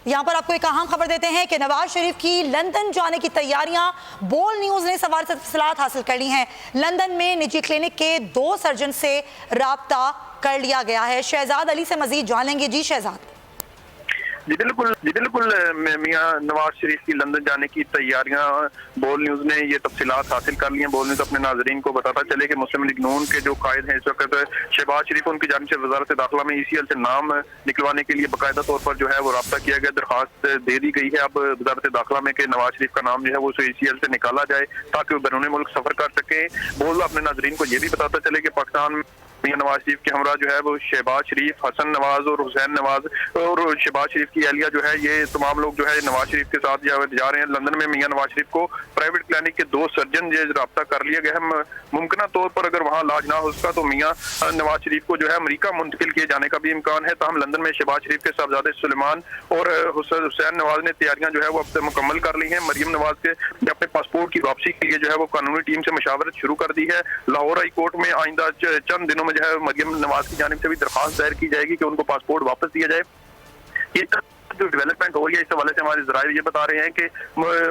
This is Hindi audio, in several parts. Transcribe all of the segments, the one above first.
यहाँ पर आपको एक अहम खबर देते हैं कि नवाज शरीफ की लंदन जाने की तैयारियां, बोल न्यूज ने सवाल से तफसीलात हासिल कर ली हैं। लंदन में निजी क्लिनिक के 2 सर्जन से राब्ता कर लिया गया है। शहजाद अली से मजीद जान लेंगे। जी शहजाद। जी बिल्कुल मियां नवाज शरीफ की लंदन जाने की तैयारियां बोल न्यूज ने ये तफसीलात हासिल कर ली हैं। बोल न्यूज अपने नाजरीन को बताता चले कि मुस्लिम लीग नून के जो कायद हैं इस वक्त शहबाज शरीफ, उनकी जानिब से वजारत दाखिला में ECL से नाम निकलवाने के लिए बाकायदा तौर पर जो है वो रब्ता किया गया, दरखास्त दे दी गई है। अब वजारत दाखिला में कि नवाज शरीफ का नाम जो है वो ECL से निकाला जाए ताकि वो बैरून मुल्क सफर कर सके। बोल अपने नाजरीन को ये भी बताता चले कि पाकिस्तान नवाज शरीफ के हमरा जो है वो शहबाज शरीफ, हसन नवाज और हुसैन नवाज और शहबाज शरीफ की एहलिया जो है, ये तमाम लोग जो है नवाज शरीफ के साथ जा रहे हैं लंदन में। मियां नवाज शरीफ को प्राइवेट क्लिनिक के 2 सर्जन जो रब्ता कर लिया गया है। मुमकिन तौर पर अगर वहाँ इलाज ना हो सका तो मियां नवाज शरीफ को जो है अमरीका मुंतकिल किए जाने का भी इम्कान है। ताहम लंदन में शहबाज शरीफ के साहबजादे सुलेमान और हुसैन नवाज ने तैयारियां जो है वो अब से मुकम्मल कर ली हैं। मरियम नवाज के अपने पासपोर्ट की वापसी के लिए जो है वो कानूनी टीम से मशावरत शुरू कर दी है। लाहौर हाई कोर्ट में आइंदा चंद दिनों में जो है मरियम नवाज की जानिब से भी दरखास्त दायर की जाएगी कि उनको पासपोर्ट वापस दिया जाए। ये जो डेवलपमेंट हो रही है इस हवाले से हमारे जराये ये बता रहे हैं कि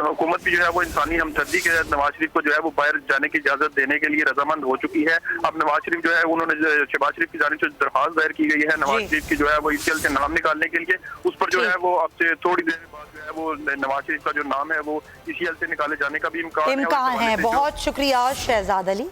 हुकूमत भी जो है वो इंसानी हमदर्दी के नवाज शरीफ को जो है वो बाहर जाने की इजाजत देने के लिए रजामंद हो चुकी है। अब नवाज शरीफ जो है उन्होंने शहबाज शरीफ की जानिब से दरखास्त दायर की गई है नवाज शरीफ की जो है वो ECL से नाम निकालने के लिए। उस पर जो है वो अब से थोड़ी देर बाद जो है वो नवाज शरीफ का जो नाम है वो ECL से निकाले जाने का भी इम्कान है। बहुत शुक्रिया शहजाद अली।